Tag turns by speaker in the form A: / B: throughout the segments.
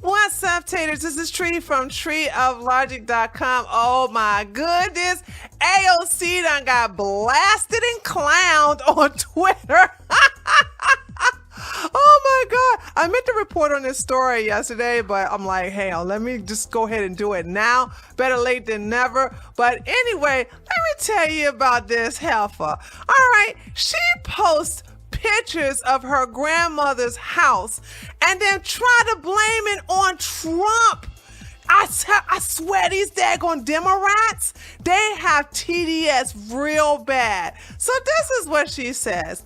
A: What's up, taters? This is Tree from treeoflogic.com. Oh my goodness. AOC done got blasted and clowned on Twitter. Oh my God. I meant to report on this story yesterday, but I'm like, hey, let me just go ahead and do it now. Better late than never. But anyway, let me tell you about this heifer. All right. She posts pictures of her grandmother's house and then try to blame it on Trump. I swear these daggone Democrats, they have TDS real bad. So this is what she says.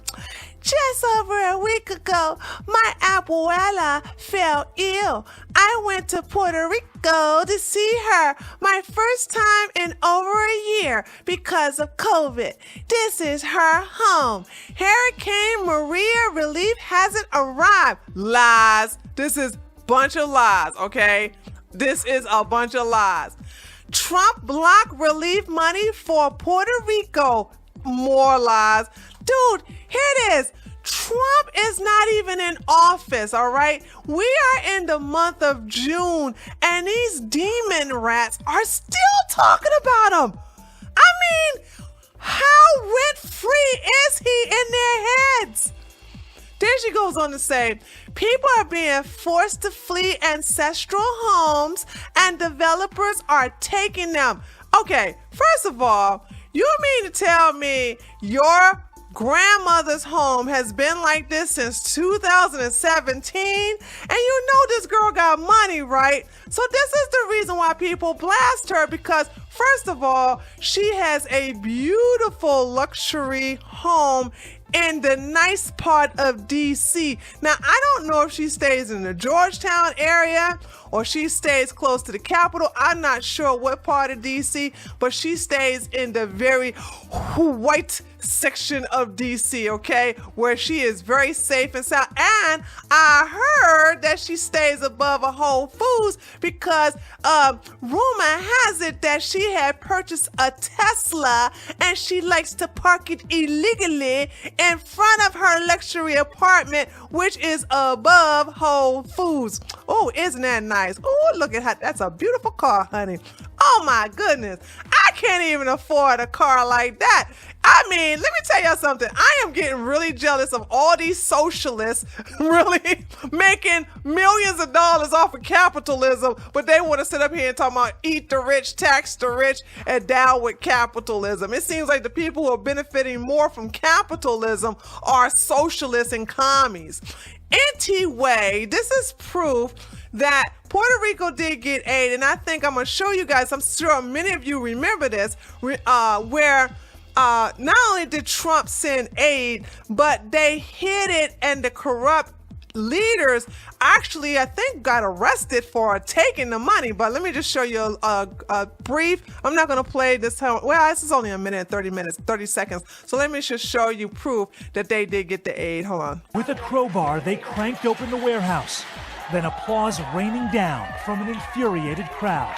A: Just over a week ago, my abuela fell ill. I went to Puerto Rico to see her, my first time in over a year because of COVID. This is her home. Hurricane Maria relief hasn't arrived. Lies. This is a bunch of lies, okay? This is a bunch of lies. Trump blocked relief money for Puerto Rico. More lies. Dude, here it is. Trump is not even in office, all right? We are in the month of June, and these demon rats are still talking about him. I mean, how rent-free is he in their heads? Then she goes on to say, people are being forced to flee ancestral homes, and developers are taking them. Okay, first of all, you mean to tell me your grandmother's home has been like this since 2017, and you know this girl got money, right? So this is the reason why people blast her, because first of all, she has a beautiful luxury home in the nice part of DC. Now, I don't know if she stays in the Georgetown area or she stays close to the Capitol. I'm not sure what part of DC, but she stays in the very white section of DC, okay, where she is very safe and sound. And I heard that she stays above a Whole Foods because rumor has it that she had purchased a Tesla and she likes to park it illegally in front of her luxury apartment, which is above Whole Foods. Oh, isn't that nice? Oh, look at her. That's a beautiful car, honey. Oh my goodness. I can't even afford a car like that. I mean, let me tell you something. I am getting really jealous of all these socialists really making millions of dollars off of capitalism, but they want to sit up here and talk about eat the rich, tax the rich, and down with capitalism. It seems like the people who are benefiting more from capitalism are socialists and commies. Anyway, this is proof that Puerto Rico did get aid, and I think I'm going to show you guys, I'm sure many of you remember this, where not only did Trump send aid, but they hid it, and the corrupt leaders actually, I think, got arrested for taking the money. But let me just show you a brief. I'm not going to play this time. Well, this is only a minute, 30 seconds. So let me just show you proof that they did get the aid. Hold on.
B: With a crowbar, they cranked open the warehouse. Then applause raining down from an infuriated crowd.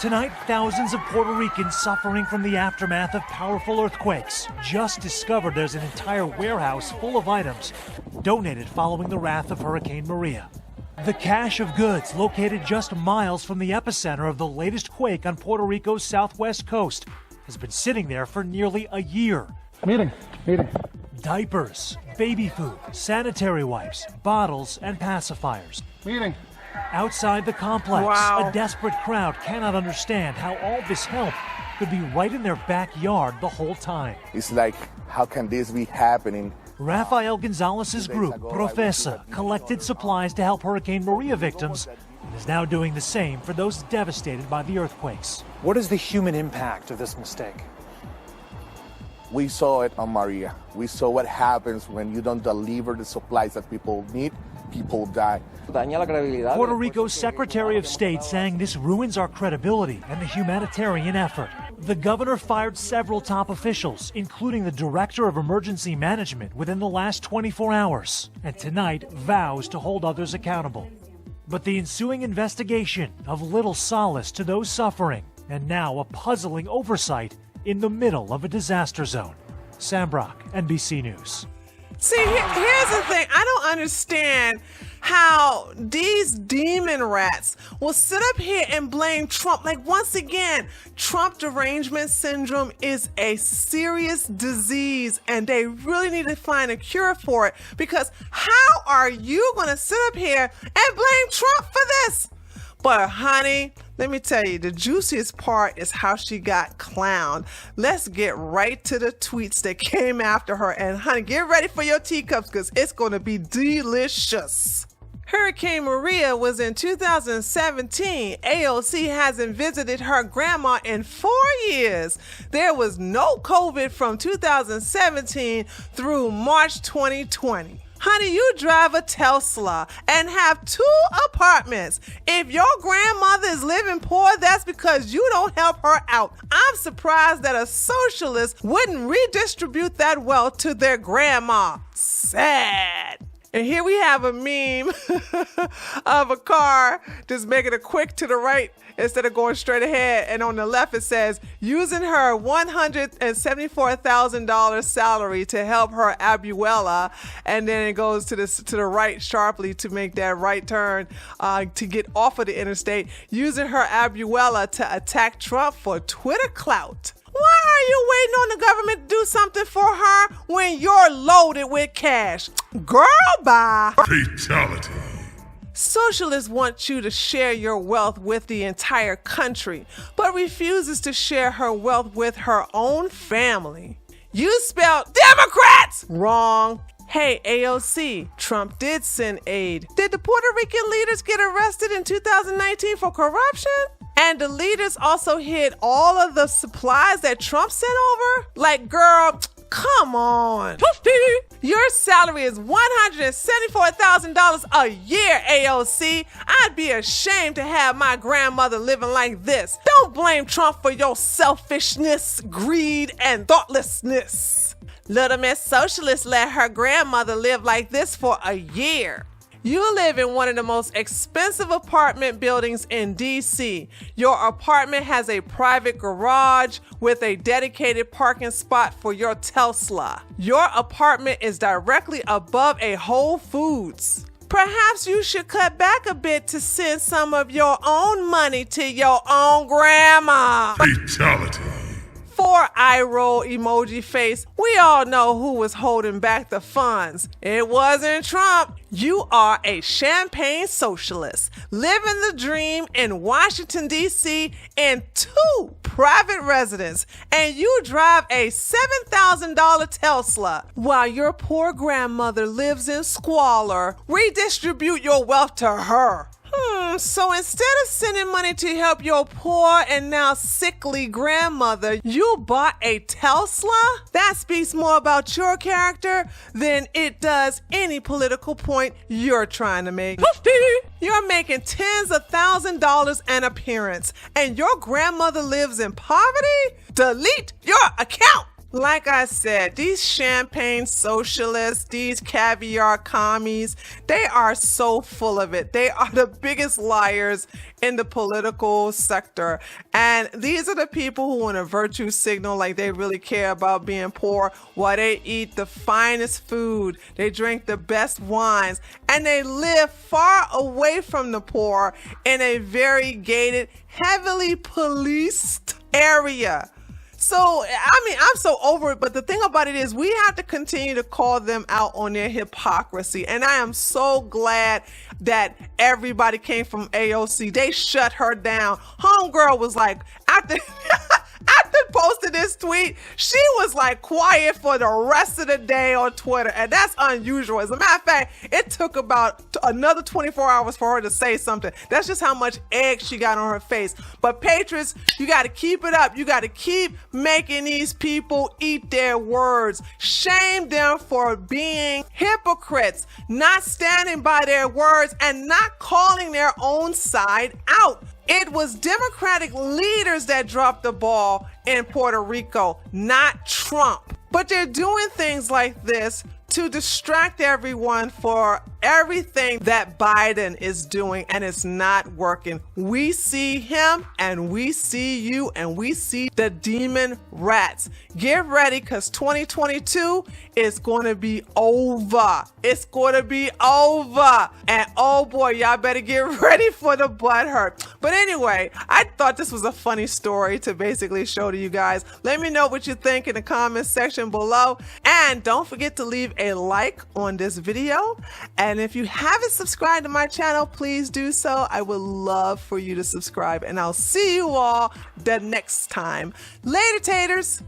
B: Tonight, thousands of Puerto Ricans suffering from the aftermath of powerful earthquakes just discovered there's an entire warehouse full of items donated following the wrath of Hurricane Maria. The cache of goods located just miles from the epicenter of the latest quake on Puerto Rico's southwest coast has been sitting there for nearly a year.
C: Meeting.
B: Diapers, baby food, sanitary wipes, bottles, and pacifiers.
C: Meeting.
B: Outside the complex,
A: Wow.
B: A desperate crowd cannot understand how all this help could be right in their backyard the whole time.
D: It's like, how can this be happening?
B: Rafael Gonzalez's group, Profesa, collected supplies to help Hurricane Maria victims and is now doing the same for those devastated by the earthquakes.
E: What is the human impact of this mistake?
D: We saw it on Maria. We saw what happens when you don't deliver the supplies that people need. People die.
B: Puerto Rico's Secretary of State saying this ruins our credibility and the humanitarian effort. The governor fired several top officials, including the director of emergency management, within the last 24 hours, and tonight vows to hold others accountable. But the ensuing investigation of little solace to those suffering, and now a puzzling oversight in the middle of a disaster zone. Sam Brock, NBC News.
A: See, here's the thing. I don't understand how these demon rats will sit up here and blame Trump. Like, once again, Trump derangement syndrome is a serious disease and they really need to find a cure for it, because how are you going to sit up here and blame Trump for this? But honey, let me tell you, the juiciest part is how she got clowned. Let's get right to the tweets that came after her. And honey, get ready for your teacups because it's going to be delicious. Hurricane Maria was in 2017. AOC hasn't visited her grandma in 4 years. There was no COVID from 2017 through March 2020. Honey, you drive a Tesla and have 2 apartments. If your grandmother is living poor, that's because you don't help her out. I'm surprised that a socialist wouldn't redistribute that wealth to their grandma. Sad. And here we have a meme of a car just making a quick to the right instead of going straight ahead. And on the left, it says, using her $174,000 salary to help her abuela. And then it goes to the right sharply to make that right turn to get off of the interstate, using her abuela to attack Trump for Twitter clout. Why are you waiting on the government to do something for her when you're loaded with cash? Girl, bye.
C: Fatality.
A: Socialists want you to share your wealth with the entire country, but refuses to share her wealth with her own family. You spelled Democrats wrong. Hey, AOC, Trump did send aid. Did the Puerto Rican leaders get arrested in 2019 for corruption? And the leaders also hid all of the supplies that Trump sent over? Like, girl, come on. Your salary is $174,000 a year, AOC. I'd be ashamed to have my grandmother living like this. Don't blame Trump for your selfishness, greed, and thoughtlessness. Little Miss Socialist let her grandmother live like this for a year. You live in one of the most expensive apartment buildings in DC. Your apartment has a private garage with a dedicated parking spot for your Tesla. Your apartment is directly above a Whole Foods. Perhaps you should cut back a bit to send some of your own money to your own grandma.
C: Fatality.
A: 4 eye roll emoji face. We all know who was holding back the funds. It wasn't Trump. You are a champagne socialist, living the dream in Washington, D.C. in 2 private residences, and you drive a $7,000 Tesla while your poor grandmother lives in squalor. Redistribute your wealth to her. So instead of sending money to help your poor and now sickly grandmother, you bought a Tesla? That speaks more about your character than it does any political point you're trying to make. You're making tens of thousands of dollars an appearance, and your grandmother lives in poverty? Delete your account. Like I said, these champagne socialists, these caviar commies, they are so full of it. They are the biggest liars in the political sector. And these are the people who want to virtue signal like they really care about being poor while they eat the finest food, they drink the best wines, and they live far away from the poor in a very gated, heavily policed area. So, I mean, I'm so over it, but the thing about it is we have to continue to call them out on their hypocrisy. And I am so glad that everybody came from AOC. They shut her down. Homegirl was like, after posting this tweet, she was like quiet for the rest of the day on Twitter. And that's unusual. As a matter of fact, it took about another 24 hours for her to say something. That's just how much egg she got on her face. But patriots, you got to keep it up. You got to keep making these people eat their words. Shame them for being hypocrites, not standing by their words and not calling their own side out. It was Democratic leaders that dropped the ball in Puerto Rico, not Trump. But they're doing things like this to distract everyone for everything that Biden is doing, and it's not working. We see him and we see you and we see the demon rats. Get ready, because 2022 is going to be over. It's going to be over. And oh boy, y'all better get ready for the butt hurt. But anyway, I thought this was a funny story to basically show to you guys. Let me know what you think in the comment section below. And don't forget to leave a like on this video. And if you haven't subscribed to my channel, please do so. I would love for you to subscribe. And I'll see you all the next time. Later, taters.